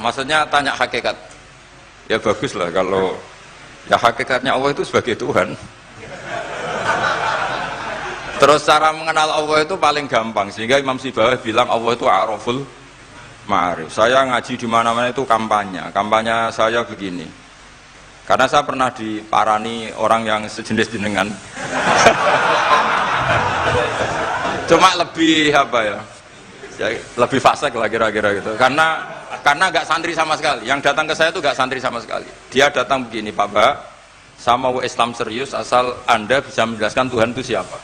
maksudnya tanya hakikat. Ya bagus lah kalau ya hakikatnya Allah itu sebagai Tuhan. Terus cara mengenal Allah itu paling gampang, sehingga Imam Sibawayh bilang Allah itu a'raful ma'arif. Saya ngaji di mana-mana itu kampanye saya begini. Karena saya pernah diparani orang yang sejenis jenengan. Cuma lebih apa ya? Ya lebih fasik lah kira-kira gitu. Karena nggak santri sama sekali. Yang datang ke saya itu nggak santri sama sekali. Dia datang begini, Pak Mbak, saya mau Islam serius asal Anda bisa menjelaskan Tuhan itu siapa.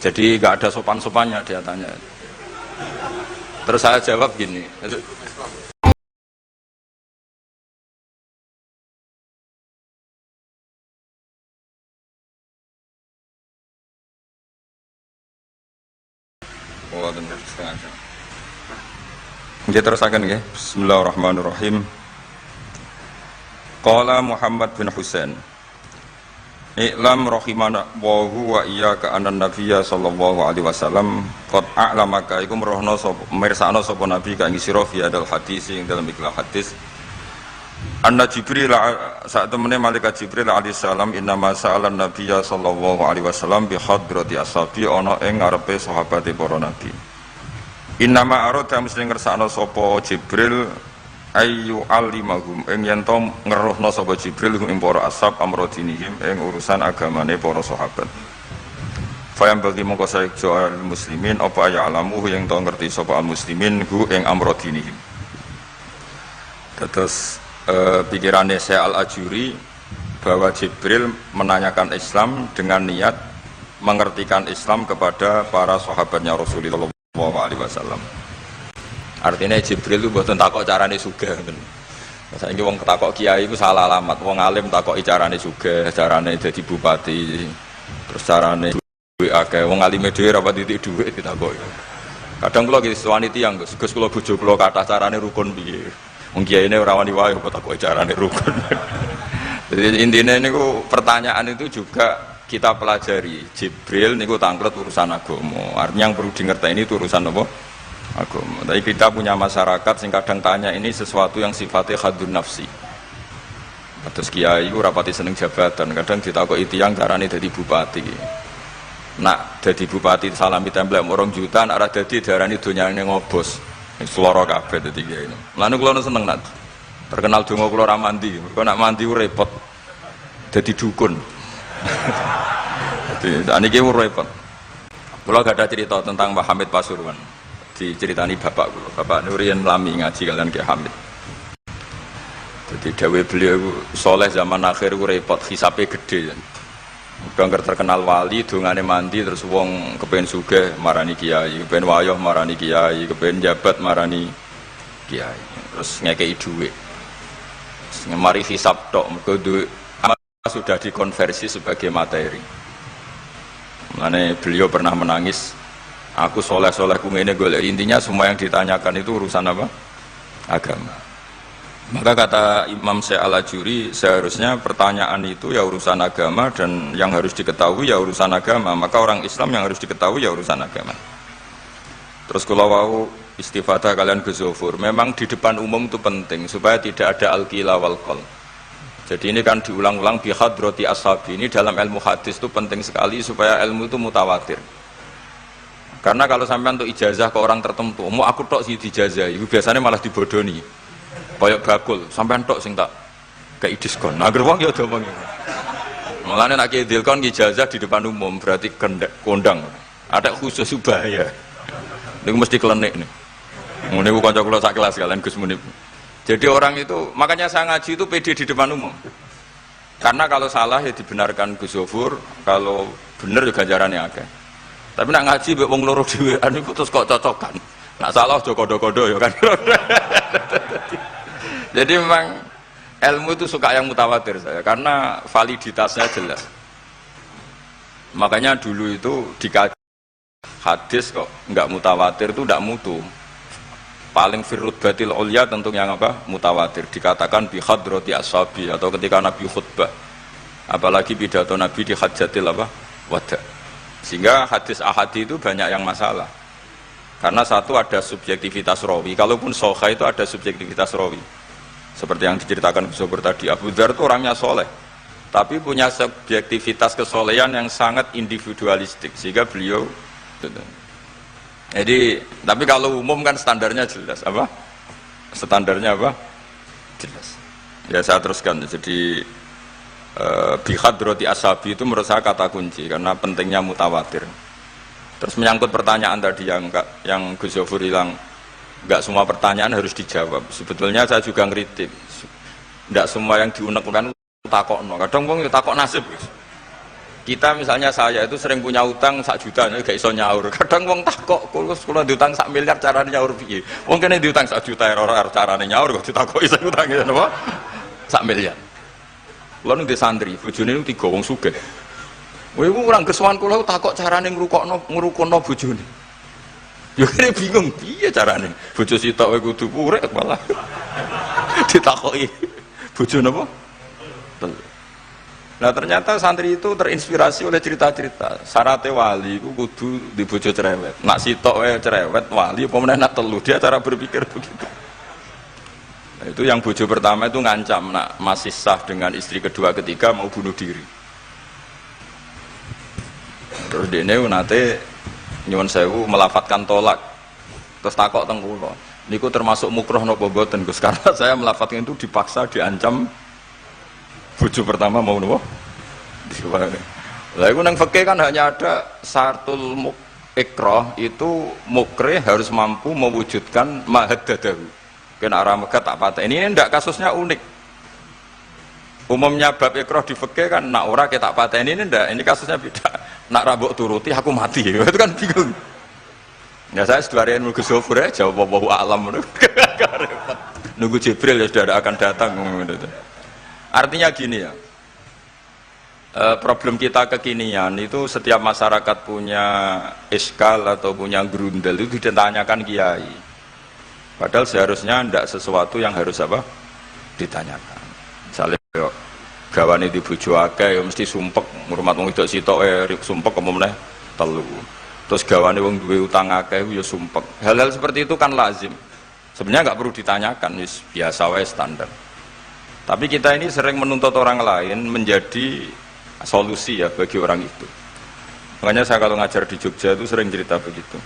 Jadi nggak ada sopan-sopannya dia tanya. Terus saya jawab gini. Oh, benar setengah jam. Kita terusakan ya. Bismillahirrahmanirrahim. Qala Muhammad bin Husain. I'lam rahimana wa iyyaka anna nabiyya sallallahu alaihi wasallam qad a'lamaka iku merohno sapa mirsakno sapa nabi ka ing sira fi hadal hadis ing dalam ikhlas hadis. Anna Jibril saat temene malaikat Jibril alaihi salam innama sa'alan nabiyya sallallahu alaihi wasallam bi hadrati ashabi ana ing ngarepe sahabate para nabi. Innama arada mesti ngersakno sapa Jibril ayu alimahum ing yen to ngeruhna sapa Jibril ing para ashab amrodinihim ing urusan agamane para sahabat. Fayam bagi mongko saeja muslimin apa ya alamu yang to ngerti sapa muslimin hu ing amrodinihim. Terus pikirannya saya Al-Ajuri bahwa Jibril menanyakan Islam dengan niat mengertikan Islam kepada para sahabatnya Rasulullah SAW. Artinya Jibril itu buatan takok carane sugih. Saiki wong takok kiai itu salah alamat. Wong alim takok carane sugih, carane dadi bupati, terus carane duwe akeh. Wong alime dhewe ra pati dhuwit ditakoki. Kadang kula iki wani tiyang Gus kula bojo kula kathah carane rukun piye. Wong kiyaine ora wani wae kok takok carane rukun. Jadi intinya niku pertanyaan itu juga kita pelajari. Jibril niku tangklet urusan agama. Artinya yang perlu dingerti ini itu urusan apa? Agama. Tapi kita punya masyarakat sing kadang tanya ini sesuatu yang sifatnya khadun nafsi. Terus kiai ora pati seneng jabatan, kadang ditakoki tiyang carane dadi bupati. Nak dadi bupati salami template 2 juta, nak ora dadi diarani donyane ngobos. Seloro kabeh dadi kiai. Lan kula seneng nak terkenal donga kula ora mandi. Mergo nak mandi repot. Dadi dukun. Dadi niki repot. Kula gak ada cerita tentang Mbah Hamid Pasuruan. Diceritani bapak kula. Bapak Nurian lami ngaji kalian Ki Hamid. Jadi dawe beliau soleh zaman akhir ku repot, hisape gede. Bangker terkenal wali, dongane mandi terus wong kepen sugih marani kiai, kepen wayoh marani kiai, kepen jabat marani kiai. Terus ngekei dhuwit. Mari hisab tok mergo duit sudah dikonversi sebagai materi. Mane beliau pernah menangis, aku soleh-soleh ku ngene golek. Intinya semua yang ditanyakan itu urusan apa? Agama. Maka kata Imam Syekh Al-Ajuri, seharusnya pertanyaan itu ya urusan agama dan yang harus diketahui ya urusan agama. Maka orang Islam yang harus diketahui ya urusan agama. Terus kalau wau istifadah kalian Ghazofur, memang di depan umum itu penting supaya tidak ada al-qila wal qal. Jadi ini kan diulang-ulang bi hadrati ashabi. Ini dalam ilmu hadis itu penting sekali supaya ilmu itu mutawatir. Karena kalau sampai untuk ijazah ke orang tertentu, mau aku tok sih dijazah, itu biasanya malah dibodoni. Koyok bakul, sampean tok sing tak kei diskon. Nah, gerwong ya do mong. Mulane nek ki dilkon ijazah di depan umum berarti kondang. Ada khusus bahaya. Niku mesti klenik nih. Ngene ku kanca kula sak kelas kalian Gus Munib. Jadi orang itu, makanya saya ngaji itu pede di depan umum. Karena kalau salah ya dibenarkan Gus Zofur, kalau bener juga ganjarannya akeh. Tapi nak ngaji mbek wong loro dhewean iku terus kok cocokan. Nak salah aja kodo-kodo ya kan. Jadi memang ilmu itu suka yang mutawatir saya karena validitasnya jelas. Makanya dulu itu dikaji hadis kok nggak mutawatir itu nggak mutu. Paling firrut batil ulya tentu yang apa? Mutawatir. Dikatakan bi hadrati ashabi atau ketika Nabi khutbah. Apalagi pidato Nabi di hajatil apa? Wada. Sehingga hadis ahadi itu banyak yang masalah. Karena satu ada subjektivitas rawi, kalaupun soha itu ada subjektivitas rawi. Seperti yang diceritakan Gus Sobur tadi, Abu Dzar itu orangnya soleh, tapi punya subjektivitas kesolehan yang sangat individualistik, sehingga beliau. Jadi, tapi kalau umum kan standarnya jelas, apa? Standarnya apa? Jelas. Ya saya teruskan. Jadi bihadroti ashabi itu menurut saya kata kunci karena pentingnya mutawatir. Terus menyangkut pertanyaan tadi yang Gus Zofur hilang, nggak semua pertanyaan harus dijawab. Sebetulnya saya juga ngeritik, nggak semua yang diunek-unek takokno. Kadang wong takok nasib. Kita misalnya saya itu sering punya utang 1 juta, gak iso nyaur. Kadang wong takok, kalau diutang 1 miliar caranya nyaur piye? Wong kene diutang 1 juta ora carane nyaur kok ditakoki sing utange napa? 1 miliar. Kulo ning santri, bojone niku 3 wong sugih. Kowe iku ora kesuwan kula takok carane ngrukono bojone. Yo kene bingung piye carane. Bojo sitok kowe kudu urip malah. Ditakoki bojo napa? Nah ternyata santri itu terinspirasi oleh cerita-cerita. Syaratnya wali itu kudu di bojo cerewet. Nak sitok wae cerewet wali apa meneh nak telu, dia cara berpikir begitu. Nah, itu yang bojo pertama itu ngancam nak masih sah dengan istri kedua ketiga mau bunuh diri. Terus dene nate nyuwun sewu melafatkan tolak. Terus takok teng kula. Niku termasuk mukroh napa mboten Gus? Karena saya melafatkan itu dipaksa diancam. Bojo pertama mau nopo? Lah iku nang fikih kan hanya ada syartul ikrah itu mukrih harus mampu mewujudkan mahaddadahu. Kena arah Mekah tak patah. Ini ndak kasusnya unik. Umumnya bab ikrah di fikih kan nak ora ke tak patah ini ndak. Ini kasusnya beda. Nak rabuk turuti aku mati. Itu kan bingung. Ya saya seduarian Gus Zofur ya jawab wallahu alam. Nunggu Jibril ya sudah akan datang. Artinya gini ya, problem kita kekinian itu setiap masyarakat punya iskal atau punya grundel itu ditanyakan kiai. Padahal seharusnya tidak sesuatu yang harus apa ditanyakan. Misalnya gawane di bojo akeh mesti sumpek, ngurmat wong wedok sitok sumpek kemene telu. Terus gawane wong duwe utang akeh ya sumpek. Hal-hal seperti itu kan lazim. Sebenarnya nggak perlu ditanyakan, biasa wae standar. Tapi kita ini sering menuntut orang lain menjadi solusi ya bagi orang itu. Makanya saya kalau ngajar di Jogja itu sering cerita begitu.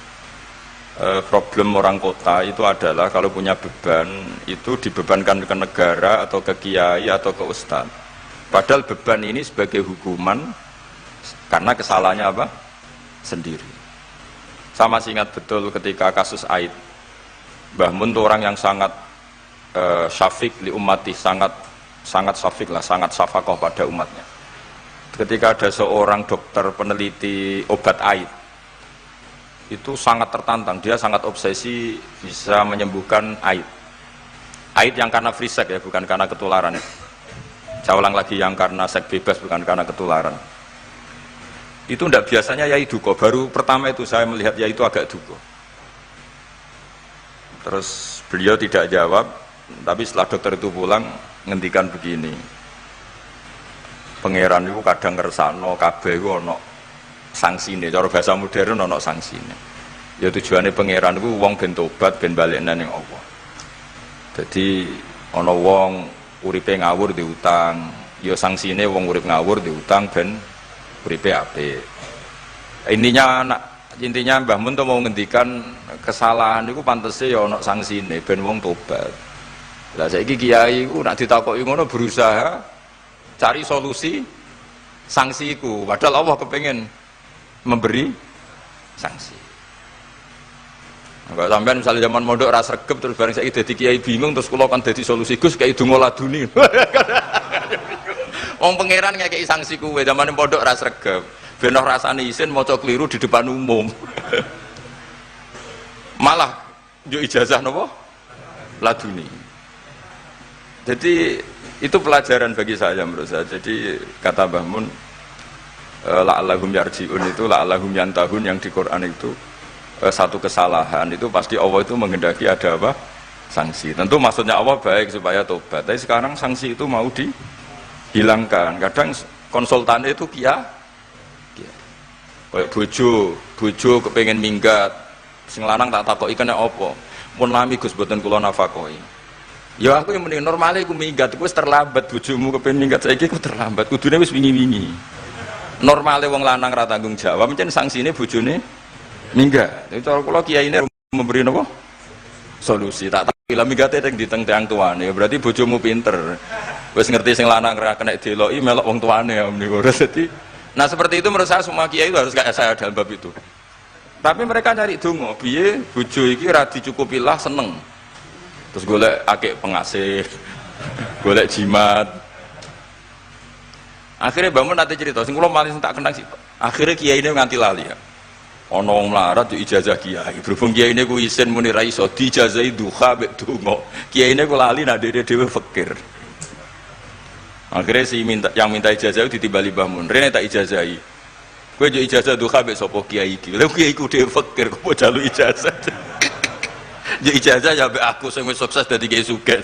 Problem orang kota itu adalah kalau punya beban itu dibebankan ke negara atau ke kiai atau ke ustadz. Padahal beban ini sebagai hukuman karena kesalahannya apa? Sendiri. Saya masih ingat betul ketika kasus Aid. Mbah Mun itu orang yang sangat syafiq li ummati, sangat syafiq lah, sangat syafakoh pada umatnya. Ketika ada seorang dokter peneliti obat Aid, itu sangat tertantang, dia sangat obsesi bisa menyembuhkan Aid. Aid yang karena free sex ya, bukan karena ketularan. Saya ulang lagi, yang karena seks bebas, bukan karena ketularan. Itu tidak biasanya yai duko, baru pertama itu saya melihat yai itu agak duko. Terus beliau tidak jawab, tapi setelah dokter itu pulang ngendikan begini, pangeran itu kadang ngersano kabeh itu ono sanksine, cara bahasa modern ono sanksine. Ya tujuannya pangeran itu wong ben tobat ben balik nang Allah. Jadi ono wong uripe ngawur diutang, ya sanksine wong urip ngawur diutang ben uripe apik. Intinya Mbah Mun mau ngendikan kesalahan itu pantese ya ono sanksine ben wong tobat. Lah saiki kiai ku nak ditakoki ngono berusaha cari solusi sanksi iku, padahal Allah kepengen memberi sanksi. Enggak sampean misalnya zaman mondok ra sregep terus bareng saiki dadi kiai bingung terus kula kan dadi solusi Gus kayak donga laduni. Wong pangeran ngekeki sanksi kuwe zaman mondok ra sregep. Ben rasane isin maca keliru di depan umum. Malah yo ijazah napa? Laduni. Jadi itu pelajaran bagi saya menurut saya. Jadi kata Mbah Mun, la'allahum yarji'un itu la'allahum yantahun yang di Quran itu satu kesalahan itu pasti Allah itu menghendaki ada apa? Sanksi. Tentu maksudnya Allah baik supaya tobat. Tapi sekarang sanksi itu mau dihilangkan. Kadang konsultannya itu kayak bojo kepengen minggat Sing lanang tak takoki kena apa? Mun lami Gus boten kula nafakoi. Ya aku yang mending normale iku minggat, iku wis terlambat bojomu kepen minggat saiki iku terlambat. Kudune wis wingi-wingi. Normale wong lanang ra tanggung jawab, mencen sanksine bojone minggat. Itu cara kula kiyaine memberi napa? Solusi. Tak tak bila mingate ning diteng tiang tuane. Berarti bojomu pinter. Wis ngerti sing lanang ra kena deloki melok wong tuane ya meniku. Dadi nah seperti itu menurut saya semua kiai itu harus kayak saya dalam bab itu. Tapi mereka cari donga, piye bojo iki ra dicukupilah seneng. Terus golek akeh pengasih, golek jimat. Akhirnya bangun nanti cerita, sing kula malah tak kenang sih. Akhirnya kiai ini nganti lali ya. Ana wong melarat yo ijazah kiai. Berhubung kiai ini ku isin muni ra iso dijazahi duha mek donga. Kiai ini ku lali nak dhewe fakir. Akhirnya yang minta ijazah itu ditimbali Mbah Mun. Rene tak ijazahi. Kowe yo ijazah duha mek sapa kiai iki. Lha kiai ku dhewe fakir kok jaluk ijazah. Yo ijazah ya mek aku sing wis sukses dadi kiai sugih.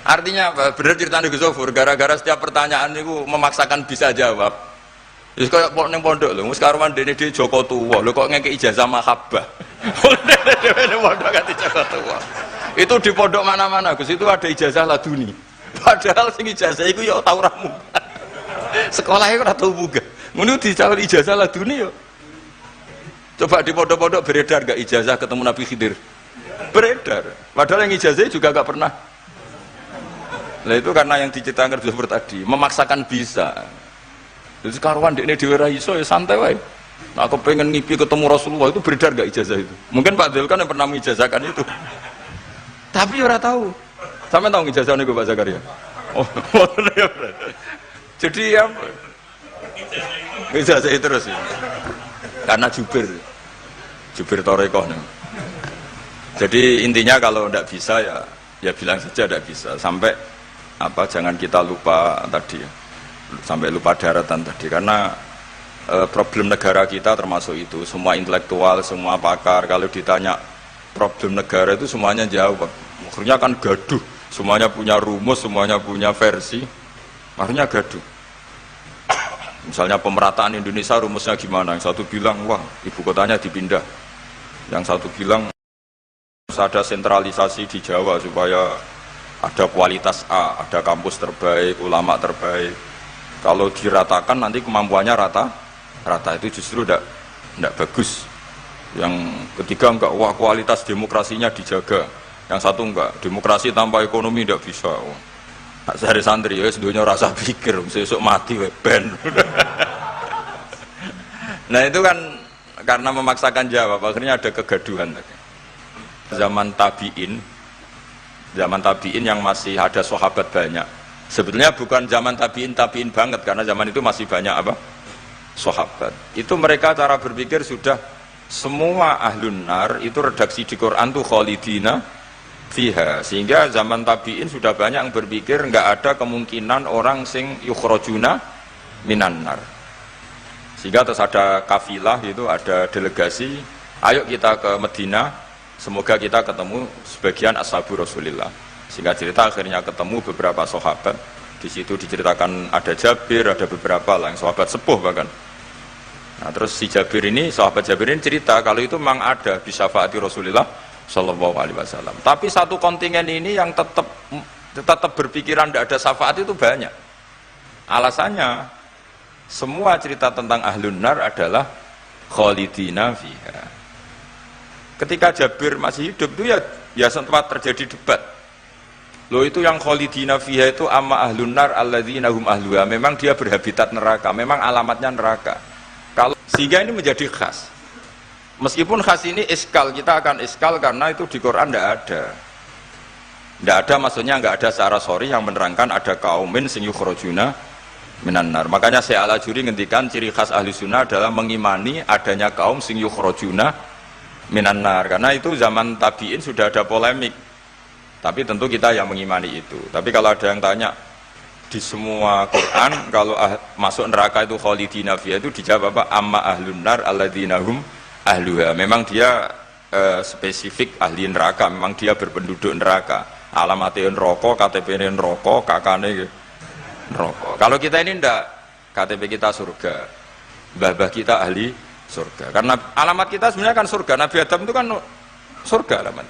Artinya apa? Bener ceritane Gus Zofur, gara-gara setiap pertanyaan niku memaksakan bisa jawab. Wis koyo ning pondok lho, wis karuan dene dhewe Joko Tuwa. Lho kok ngeke ijazah mahabbah. Dhewe ning pondok ganti Joko Tuwa. Itu di pondok mana-mana Gus, itu ada ijazah laduni. Padahal sing ijazah iku ya tau ra munggah. Sekolah iku ora tau munggah. Ngono dicawil ijazah laduni yo. Coba di pondok-pondok beredar gak ijazah ketemu Nabi Khidir? Beredar. Padahal yang ijazah juga gak pernah. Nah itu karena yang diceritakan seperti tadi, memaksakan bisa. Jadi karuan dekne dhewe ra iso ya santai wae. Nah, aku pengen ngipi ketemu Rasulullah itu beredar gak ijazah itu? Mungkin Pak Del kan yang pernah mengijazahkan itu. Tapi ora tahu. Sampe tahu ijazahnya gue Pak Zakaria. Oh, jadi ya ijazah itu terus ya. Karena jubir Torekoh nih. Jadi intinya kalau tidak bisa ya bilang saja tidak bisa. Sampai apa jangan kita lupa tadi ya. Sampai lupa daratan tadi karena problem negara kita termasuk itu. Semua intelektual, semua pakar kalau ditanya problem negara itu semuanya jawab. Akhirnya kan gaduh. Semuanya punya rumus, semuanya punya versi. Akhirnya gaduh. Misalnya pemerataan Indonesia rumusnya gimana? Yang satu bilang, wah ibu kotanya dipindah. Yang satu bilang harus ada sentralisasi di Jawa supaya ada kualitas A, ada kampus terbaik, ulama terbaik. Kalau diratakan nanti kemampuannya rata itu justru tidak bagus. Yang ketiga enggak, wah kualitas demokrasinya dijaga. Yang satu enggak, demokrasi tanpa ekonomi tidak bisa. Sehari santri ya sedunia rasa pikir, besok mati ben. Nah itu kan karena memaksakan jawab, akhirnya ada kegaduhan. Zaman tabiin yang masih ada sahabat banyak. Sebetulnya bukan zaman tabiin banget karena zaman itu masih banyak apa? Sahabat. Itu mereka cara berpikir sudah semua ahlun nar itu redaksi di Quran tuh khalidina fiha, sehingga zaman tabiin sudah banyak yang berpikir nggak ada kemungkinan orang sing yukhrajuna minan nar. Sehingga terus ada kafilah itu, ada delegasi, ayo kita ke Medina, semoga kita ketemu sebagian ashabu Rasulillah. Sehingga cerita akhirnya ketemu beberapa sahabat. Di situ diceritakan ada Jabir, ada beberapa lah yang sahabat sepuh bahkan. Nah terus si Jabir ini, sahabat Jabir ini cerita kalau itu memang ada di syafaati Rasulillah Shallallahu Alaihi Wasallam. Tapi satu kontingen ini yang tetap berpikiran tidak ada syafaat itu banyak. Alasannya semua cerita tentang ahlun nar adalah khalidina fiha. Ketika Jabir masih hidup itu ya sempat terjadi debat. Loh itu yang khalidina fiha itu amma ahlun nar alladzina hum ahluha. Memang dia berhabitat neraka, memang alamatnya neraka. Kalau sehingga ini menjadi khas. Meskipun khas ini iskal, kita akan iskal karena itu di Quran tidak ada. Tidak ada maksudnya nggak ada secara sorry yang menerangkan ada kaumin sing yukhrajuna minan nar. Makanya Syekh Al-Ajuri ngendikan ciri khas ahli sunnah adalah mengimani adanya kaum sing yukhrajuna minan nar. Karena itu zaman tabiin sudah ada polemik. Tapi tentu kita yang mengimani itu. Tapi kalau ada yang tanya di semua Quran kalau masuk neraka itu khalidina fiha itu dijawab apa? Amma ahlun nar alladzina hum ahluha. Memang dia spesifik ahli neraka, memang dia berpenduduk neraka. Alamatnya neraka, KTP-nya neraka, kakaknya neraka. Kalau kita ini ndak, KTP kita surga, mbah-mbah kita ahli surga. Karena alamat kita sebenarnya kan surga. Nabi Adam itu kan surga alamat.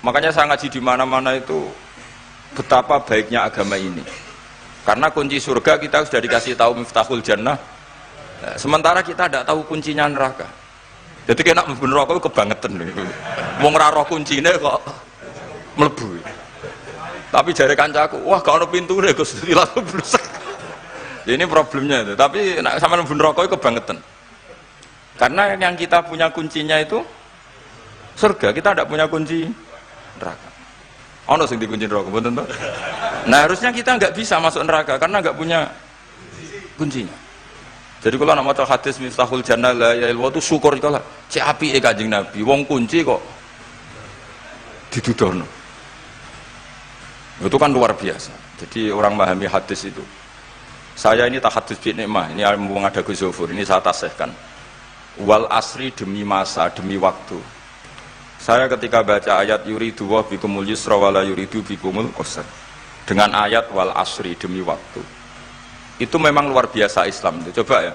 Makanya saya ngaji di mana-mana itu betapa baiknya agama ini. Karena kunci surga kita sudah dikasih tahu miftahul jannah. Nah, sementara kita tidak tahu kuncinya neraka. Jadi kena mlebu neraka kebangetan lho. Wong ora roh kuncine kok mlebu. Tapi jare kancaku, wah gak ono pintune Gus, langsung blusek. Ini problemnya itu. Tapi nek sampean mlebu neraka kebangetan. Karena yang kita punya kuncinya itu surga, kita tidak punya kunci neraka. Ono sing dikunci neraka, mboten to? Nah, harusnya kita nggak bisa masuk neraka karena nggak punya kuncinya. Jadi kalau nak maca hadis miftahul jannah la ilaha illallah itu syukur kalau cek apike Kanjeng Nabi, wong kunci kok didudono. Itu kan luar biasa. Jadi orang memahami hadis itu. Saya ini tahadus bi nikmah, ini mumpung ada Gus Zofur, ini saya tasihkan. Wal asri demi masa, demi waktu. Saya ketika baca ayat yuridu wa bikumul yusra wa la yuridu bikumul usra. Dengan ayat wal asri demi waktu. Itu memang luar biasa Islam itu. Coba ya.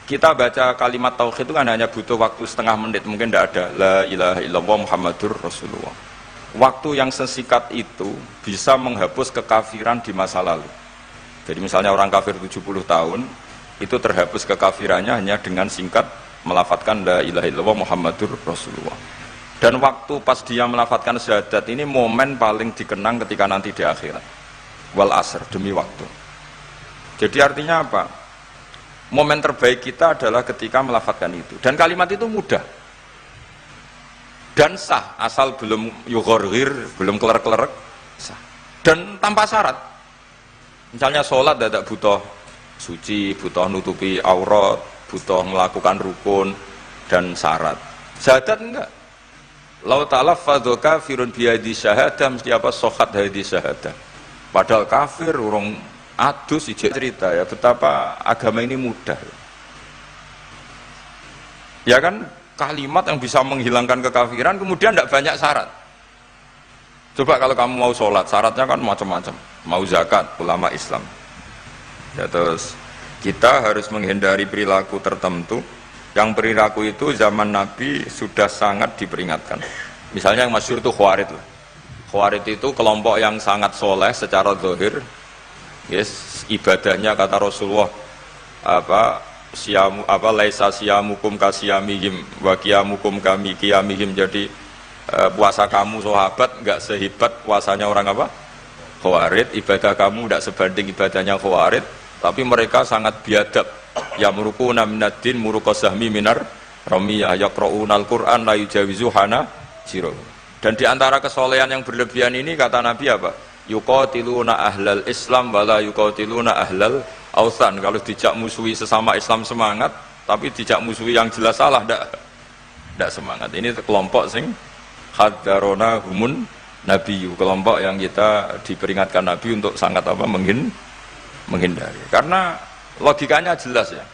Kita baca kalimat tauhid itu kan hanya butuh waktu setengah menit, mungkin tidak ada la ilaha illallah Muhammadur Rasulullah. Waktu yang sesingkat itu bisa menghapus kekafiran di masa lalu. Jadi misalnya orang kafir 70 tahun itu terhapus kekafirannya hanya dengan singkat melafadzkan la ilaha illallah Muhammadur Rasulullah. Dan waktu pas dia melafadzkan syahadat ini momen paling dikenang ketika nanti di akhirat. Wal asr, demi waktu. Jadi artinya apa? Momen terbaik kita adalah ketika melafadzkan itu. Dan kalimat itu mudah dan sah, asal belum yughorghir, belum kelerek-kelerek, sah. Dan tanpa syarat. Misalnya sholat tidak butuh suci, butuh nutupi aurat, butuh melakukan rukun dan syarat. Syahadat enggak. Lau talaffadhu kafirun biyadi syahadah, mesti apa? Sohat hadi syahadah. Padahal kafir, urung adus, ijek cerita ya betapa agama ini mudah. Ya kan, kalimat yang bisa menghilangkan kekafiran, kemudian tidak banyak syarat. Coba kalau kamu mau sholat, syaratnya kan macam-macam. Mau zakat, ulama Islam. Ya, terus kita harus menghindari perilaku tertentu. Yang perilaku itu zaman Nabi sudah sangat diperingatkan. Misalnya yang masyhur itu Khawarij lah. Khawarij itu kelompok yang sangat soleh secara zahir, yes, ibadahnya kata Rasulullah laisa siyamukum kasiyamihim wa qiyamukum kami qiyamihim. Jadi puasa kamu sahabat enggak sehebat puasanya orang apa? Khawarij. Ibadah kamu tidak sebanding ibadahnya Khawarij, tapi mereka sangat biadab. Ya murukuna minaddin murukosahmi minar ramiyah yaqra'unal Qur'an la yujawizu hana jiro. Dan di antara kesolehan yang berlebihan ini kata Nabi apa? Yuqatiluna ahlal Islam wala yuqatiluna ahlal authan. Kalau dijak musuhi sesama Islam semangat, tapi dijak musuhi yang jelas salah ndak semangat. Ini kelompok sing hadarona humun nabiyyu, kelompok yang kita diperingatkan Nabi untuk sangat apa? Menghindari. Karena logikanya jelas ya.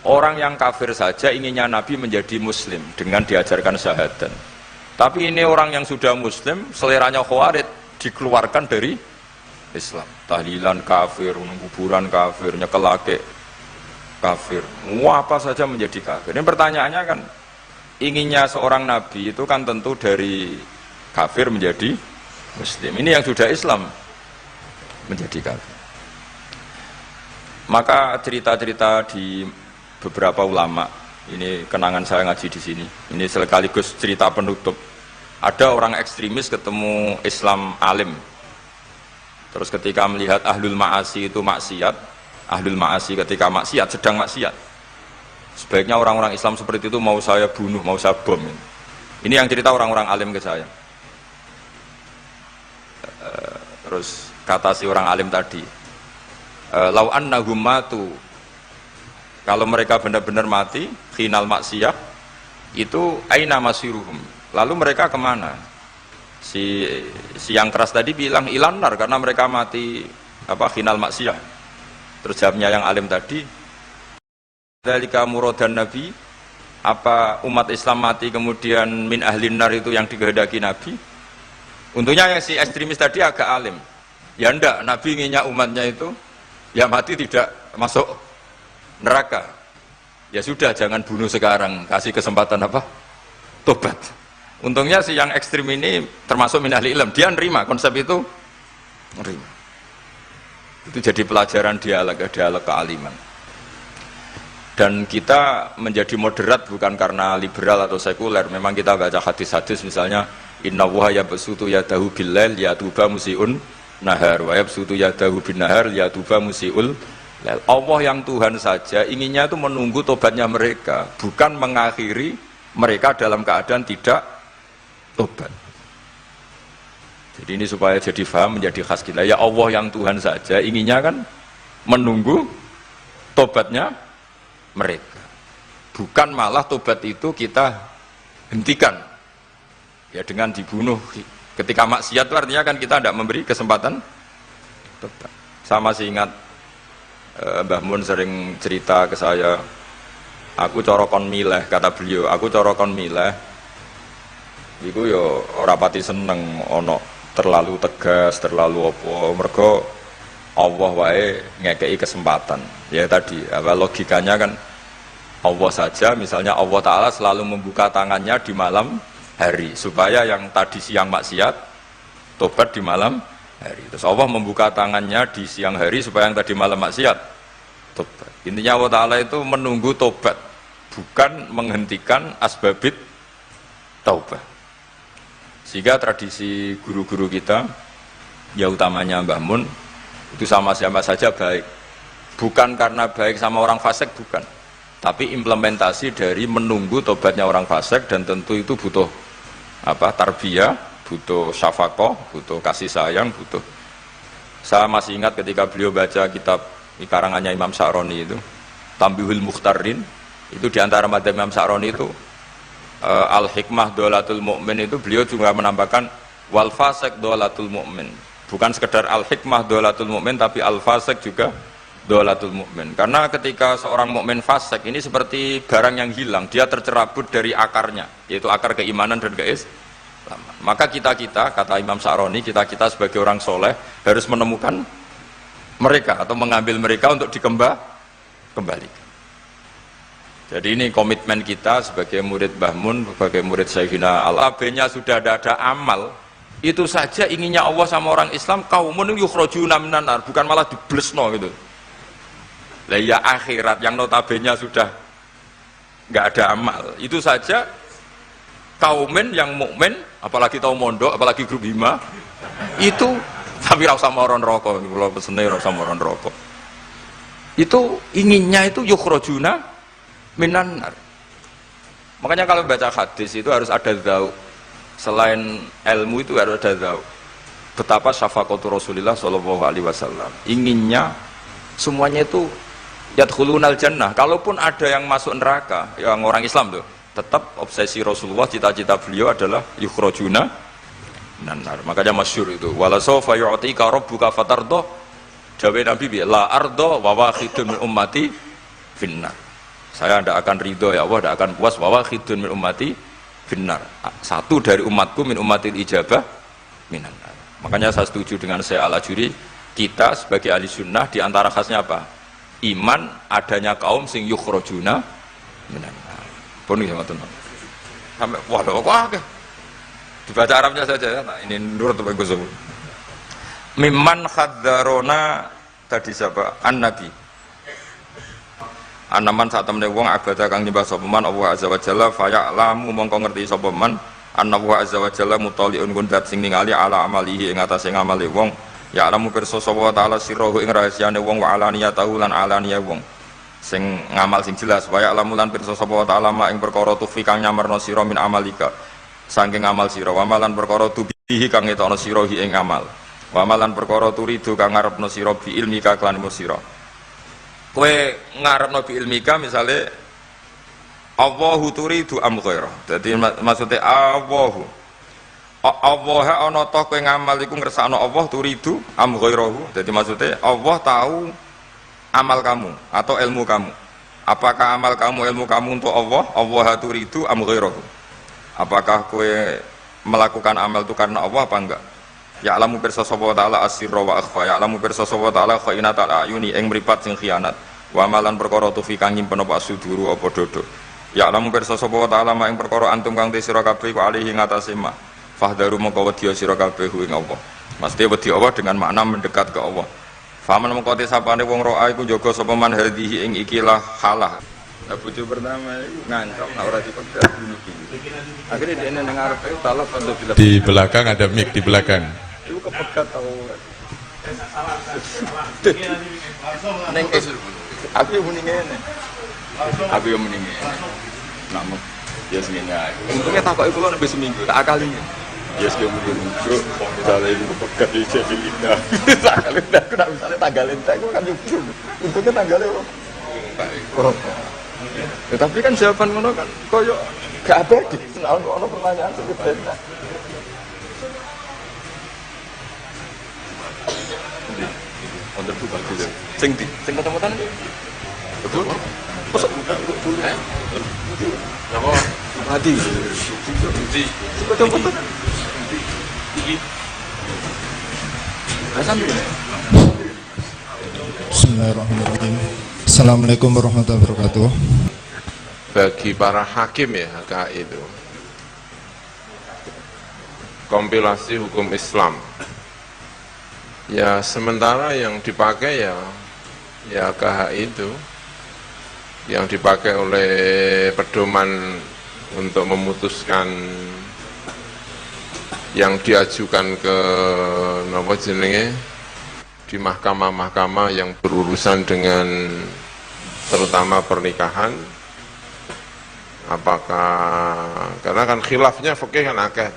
Orang yang kafir saja inginnya Nabi menjadi muslim dengan diajarkan syahadat. Tapi ini orang yang sudah muslim, seleranya Khawarij, dikeluarkan dari Islam. Tahlilan kafir, kuburan kafir, nyekelake kafir. Apa saja menjadi kafir. Ini pertanyaannya kan, inginnya seorang Nabi itu kan tentu dari kafir menjadi muslim. Ini yang sudah Islam menjadi kafir. Maka cerita-cerita di beberapa ulama, ini kenangan saya ngaji di sini. Ini sekaligus cerita penutup. Ada orang ekstremis ketemu Islam alim. Terus ketika melihat ahlul ma'asi itu maksiat, ahlul ma'asi ketika maksiat, sedang maksiat, sebaiknya orang-orang Islam seperti itu mau saya bunuh, mau saya bom. Ini yang cerita orang-orang alim ke saya. Terus kata si orang alim tadi, lau annahum matu, kalau mereka benar-benar mati khinal maksiyah, itu aina masiruhum, lalu mereka kemana? Si yang keras tadi bilang ilanar, karena mereka mati apa khinal maksiyah. Terus jawabnya yang alim tadi, dzalika muradan nabi, apa umat Islam mati kemudian min ahlin nar itu yang dikehendaki Nabi? Untungnya yang si ekstremis tadi agak alim. Ya ndak, Nabi inginnya umatnya itu ya mati tidak masuk neraka. Ya sudah, jangan bunuh sekarang, kasih kesempatan apa? Tobat. Untungnya si yang ekstrim ini termasuk min ahli ilm, dia nerima konsep itu, nerima. Itu jadi pelajaran dialog kealiman. Dan kita menjadi moderat bukan karena liberal atau sekuler. Memang kita baca hadis-hadis misalnya inna wuha yabsutu yadahu billail yatuba musiun nahar wa yabsutu yadahu bin nahar yatuba musiul lail. Allah yang Tuhan saja inginnya itu menunggu tobatnya mereka, bukan mengakhiri mereka dalam keadaan tidak tobat. Jadi ini supaya jadi paham, menjadi khas kita. Ya Allah yang Tuhan saja inginnya kan menunggu tobatnya mereka, bukan malah tobat itu kita hentikan ya dengan dibunuh ketika maksiat. Itu artinya kan kita tidak memberi kesempatan tobat. Saya masih ingat Mbah Mun sering cerita ke saya, aku corokon mileh, kata beliau, aku corokon mileh iku yo ora pati seneng ono terlalu tegas, terlalu apa, mergo Allah wae ngekei kesempatan. Ya tadi, apa logikanya kan Allah saja, misalnya Allah Ta'ala selalu membuka tangannya di malam hari supaya yang tadi siang maksiat tobat di malam hari. Terus Allah membuka tangannya di siang hari supaya yang tadi malam maksiat tobat. Intinya Allah Ta'ala itu menunggu tobat, bukan menghentikan asbabit taubat. Sehingga tradisi guru-guru kita, ya utamanya Mbah Mun, itu sama-sama saja baik, bukan karena baik sama orang fasik, bukan, tapi implementasi dari menunggu tobatnya orang fasik. Dan tentu itu butuh apa, tarbiyah, butuh syafaqah, butuh kasih sayang, butuh. Saya masih ingat ketika beliau baca kitab karangannya Imam Sa'roni itu Tambihul Mukhtarin, itu diantara madzhab Imam Sa'roni itu al-hikmah dolatul mu'min, itu beliau juga menambahkan wal fasik dolatul mu'min. Bukan sekedar al-hikmah dolatul mu'min, tapi al-fasik juga dolatul mu'min. Karena ketika seorang mukmin fasik ini seperti barang yang hilang, dia tercerabut dari akarnya, yaitu akar keimanan dan keislaman. Maka kita-kita, kata Imam Sa'roni, kita-kita sebagai orang soleh harus menemukan mereka atau mengambil mereka untuk dikembalikan. Jadi ini komitmen kita sebagai murid Mbah Mun, sebagai murid Syekhina Al-Abenya. Sudah ada amal, itu saja inginnya Allah sama orang Islam, kaumun yukhrajuna minan nar, bukan malah diblesno gitu. Lah ya akhirat yang notabene sudah nggak ada amal, itu saja kaumin yang mukmin, apalagi tahu mondok, apalagi grup hima, itu tapi ra usah moron rokok, kula pesene ra usah moron rokok. Itu inginnya itu yukhrajuna minan nar. Makanya kalau baca hadis itu harus ada dzauq. Selain ilmu itu harus ada dzauq. Betapa syafaqatu Rasulullah sallallahu alaihi wasallam. Inginnya semuanya itu yadkhulunal jannah. Kalaupun ada yang masuk neraka, yang orang Islam tuh, tetap obsesi Rasulullah, cita-cita beliau adalah yukhrajuna minan nar. Makanya masyhur itu, wala sawfa yu'tika rabbuka fatarda. Dawe Nabi bi la arda wa wakhidun min ummati finnar. Saya tidak akan ridho ya Allah, tidak akan puas wa wakhidun min ummati finnar. Satu dari umatku min ummatil ijabah minan nar. Makanya saya setuju dengan Syekh Al-Ajuri, kita sebagai ahli sunnah diantara khasnya apa? Iman adanya kaum sing yukhrajuna minan nar. Pun iki ngoten. Sampai waduh kok dibaca Arabnya saja. Nah, ini nurut Bapak Gus. Mimman khadzarona tadi siapa? An-Nabi. Anaman saat temne wong abadah kang nyembah sapa man Allah azza wa jalla fa ya'lamu mongko ngerti sapa man anna wa azza wa jalla mutaliun kundat sing ningali ala amalihi ing atase ngamale wong ya'lamu pirsa sapa taala sirruhu ing rahasiane wong wa alaniyatahu lan alaniya wong sing ngamal sing jelas wa ya'lamu lan pirsa sapa taala mak ing perkara tufi kang nyamarno sira min amalika saking amal sira wa malan perkara tubihi kang ngetokno sira ing amal wa malan perkara turidu kang ngarepno sira bi ilmika kan sira. Kowe ngarepno bi ilmika misale Allahu turidu am ghaira. Dadi maksudnya Allahu Allah ana ta kowe ngamal iku ngersakno Allah turidu am ghairahu. Dadi maksudnya Allah tahu amal kamu atau ilmu kamu. Apakah amal kamu ilmu kamu untuk Allah? Allah turidu am ghairahu. Apakah kowe melakukan amal itu karena Allah apa enggak? Ya'lamu pirsa sapa ta'ala asirra wa akhfa. Ya'lamu pirsa sapa ta'ala khainatal ayuni ing mripat sing khianat. wa malan perkara tufi kang nyimpen apa suduru apa dodo ya lamu pirsa sapa wa ta'ala ing perkara antum kang te sira kabeh ku alihi ngatasé ma fahdaru mongko wedya sira kabeh ing Allah mesti wedi Allah dengan makna mendekat ke Allah faman mongko te sapane wong roa iku jaga sapa man hadhihi ing ikilah halah bojo pertama iku ngancok nek ora dipegat bunuh diri akhirnya dia nang ngarepe talak untuk di belakang ada mic di belakang itu kepegat tau neng aku yang mending ngene aku yang mending ngene namun ya seminggu untungnya takut itu kan lebih seminggu tak akali ya sekian mungkin misalnya ini kepegat di jadi indah sekali aku tak misalnya tanggalin aku kan lucu untungnya tanggalnya ya, tapi kan jawaban ngono kan koyo gak abadi senang ngono pertanyaan sebenarnya untuk buka dulu sing ketemu-temutan betul? Masa dulu apa? Hati ketemu-temutan Bismillahirrahmanirrahim. Assalamualaikum warahmatullahi wabarakatuh. Bagi para hakim ya HKI itu kompilasi hukum Islam ya sementara yang dipakai ya KHI itu yang dipakai oleh pedoman untuk memutuskan yang diajukan ke napa jenenge di mahkamah-mahkamah yang berurusan dengan terutama pernikahan. Apakah karena kan khilafnya fikih kan akeh.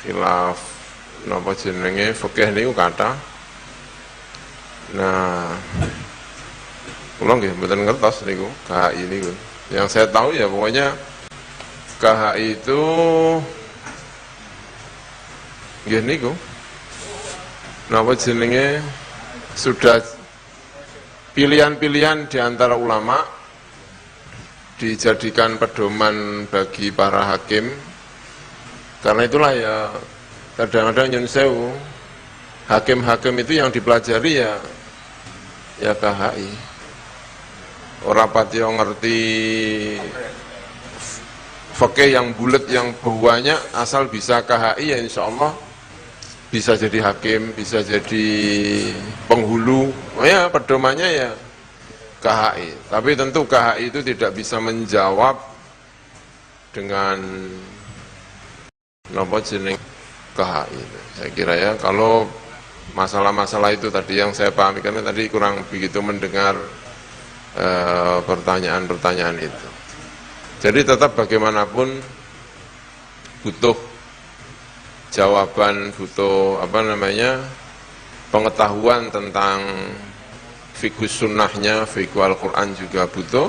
Khilaf napa jenenge fikih niku kathah. Nah, kula nggih mboten ngertos niku KHI niku. Yang saya tahu ya pokoknya KHI itu nggih niku napa jenenge sudah pilihan-pilihan di antara ulama dijadikan pedoman bagi para hakim. Karena itulah ya kadang-kadang nyun sewu hakim-hakim itu yang dipelajari ya KHI. Ora pati ngerti fikih yang bulat yang banyak asal bisa KHI ya insya Allah bisa jadi hakim, bisa jadi penghulu. Oh ya pedomannya ya KHI. Tapi tentu KHI itu tidak bisa menjawab dengan napa jeneng KHI. Saya kira ya kalau masalah-masalah itu tadi yang saya pahami karena tadi kurang begitu mendengar pertanyaan-pertanyaan itu. Jadi tetap bagaimanapun butuh jawaban, butuh pengetahuan tentang fikih sunnahnya, fikih Al-Quran juga butuh.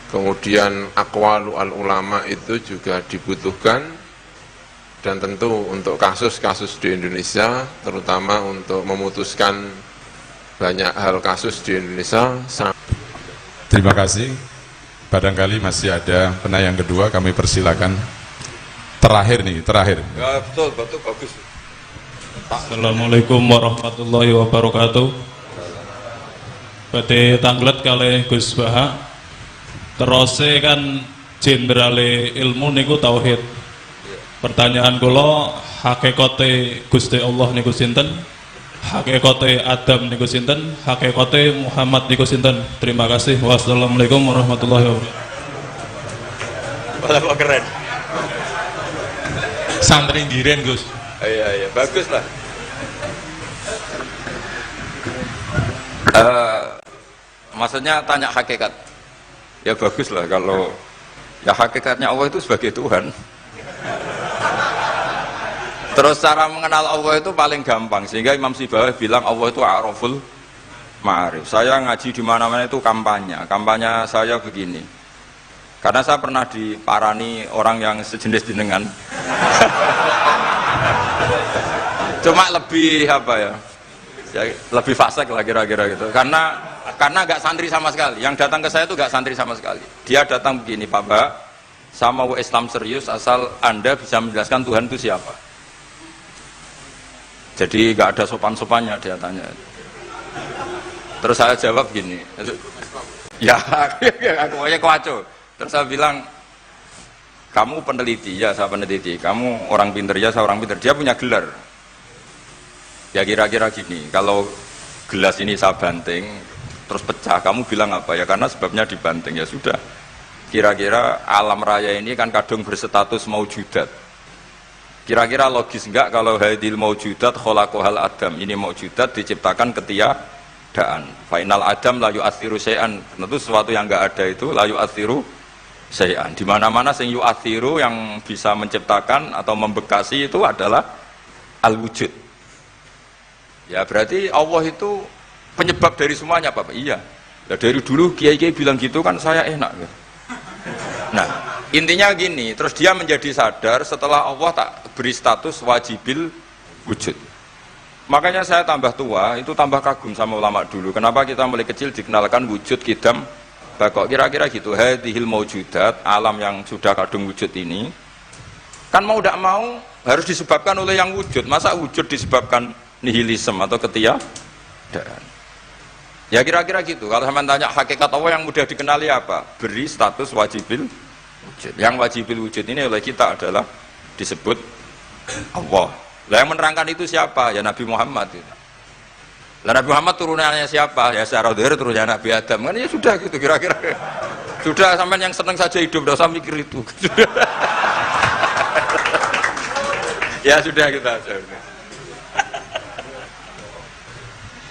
Kemudian aqwalu al-ulama itu juga dibutuhkan. Dan tentu untuk kasus-kasus di Indonesia, terutama untuk memutuskan banyak hal kasus di Indonesia. Terima kasih. Barangkali masih ada penanya yang kedua, kami persilakan. Terakhir. Ya betul bagus. Assalamualaikum warahmatullahi wabarakatuh. Badhe tanglet kalih Gus Baha. Terose kan jenderale ilmu niku tauhid. Pertanyaan kula hakikate Gusti Allah niku sinten? Hakikate Adam niku sinten? Hakikate Muhammad niku sinten? Terima kasih. Wassalamualaikum warahmatullahi wabarakatuh. Wah, keren. Santri Ndiren Gus. Iya, bagus lah. Maksudnya tanya hakikat. Ya bagus lah kalau ya hakikatnya Allah itu sebagai Tuhan. Terus cara mengenal Allah itu paling gampang sehingga Imam Sibawayh bilang Allah itu a'raful ma'arif. Saya ngaji di mana-mana itu kampanye saya begini. Karena saya pernah diparani orang yang sejenis jenengan. Cuma lebih lebih fasik lah kira-kira gitu. Karena nggak santri sama sekali. Yang datang ke saya itu nggak santri sama sekali. Dia datang begini, Pak Mbak, saya mau Islam serius asal Anda bisa menjelaskan Tuhan itu siapa. Jadi nggak ada sopan-sopannya dia tanya. Terus saya jawab gini, ya aku aja kacau. Terus saya bilang, kamu peneliti, ya saya peneliti, kamu orang pinter, ya saya orang pinter, dia punya gelar. Ya kira-kira gini, kalau gelas ini saya banting, terus pecah, kamu bilang apa? Ya karena sebabnya dibanting, ya sudah. Kira-kira alam raya ini kan kadung berstatus maujudat. Kira-kira logis enggak kalau hadil maujudat khalaqahal adam, ini maujudat diciptakan ketiadaan. Final adam la yu'athiru syai'an, tentu sesuatu yang enggak ada itu la yu'athiru syai'an. Di mana-mana sing yu'athiru yang bisa menciptakan atau membekasi itu adalah al-wujud. Ya berarti Allah itu penyebab dari semuanya Bapak. Iya. Ya dari dulu kiai-kiai bilang gitu kan saya enak. Nah, intinya gini, terus dia menjadi sadar setelah Allah tak beri status wajibil wujud. Makanya saya tambah tua, itu tambah kagum sama ulama dulu. Kenapa kita mulai kecil dikenalkan wujud kidam bakok, kira-kira gitu. Hadhil maujudat, alam yang sudah kadung wujud ini, kan mau tidak mau harus disebabkan oleh yang wujud. Masa wujud disebabkan nihilisme atau ketiadaan? Ya kira-kira gitu. Kalau sama tanya hakikat Allah yang mudah dikenali apa? Beri status wajibil wujud. Yang wajibil wujud ini oleh kita adalah disebut Allah. Lah yang menerangkan itu siapa? Ya Nabi Muhammad itu. Lah Nabi Muhammad turunannya siapa? Ya secara zahir turunnya Nabi Adam. Kan ya sudah gitu kira-kira. Sudah sampean yang senang saja hidup, enggak usah mikir itu. Ya sudah kita aja.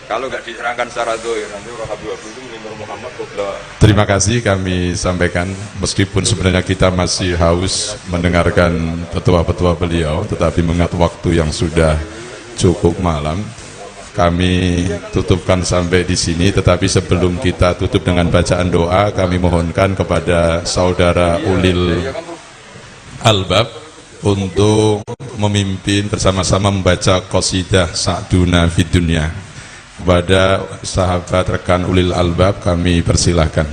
Kalau nggak diterangkan secara zahir, nanti orang Habib itu menurut Muhammad kobra. Terima kasih kami sampaikan, meskipun sebenarnya kita masih haus mendengarkan petua-petua beliau, tetapi mengingat waktu yang sudah cukup malam, kami tutupkan sampai di sini. Tetapi sebelum kita tutup dengan bacaan doa, kami mohonkan kepada saudara Ulil Albab untuk memimpin bersama-sama membaca qasidah Sa'duna Fid Dunya. Kepada sahabat rekan Ulil Albab kami persilahkan.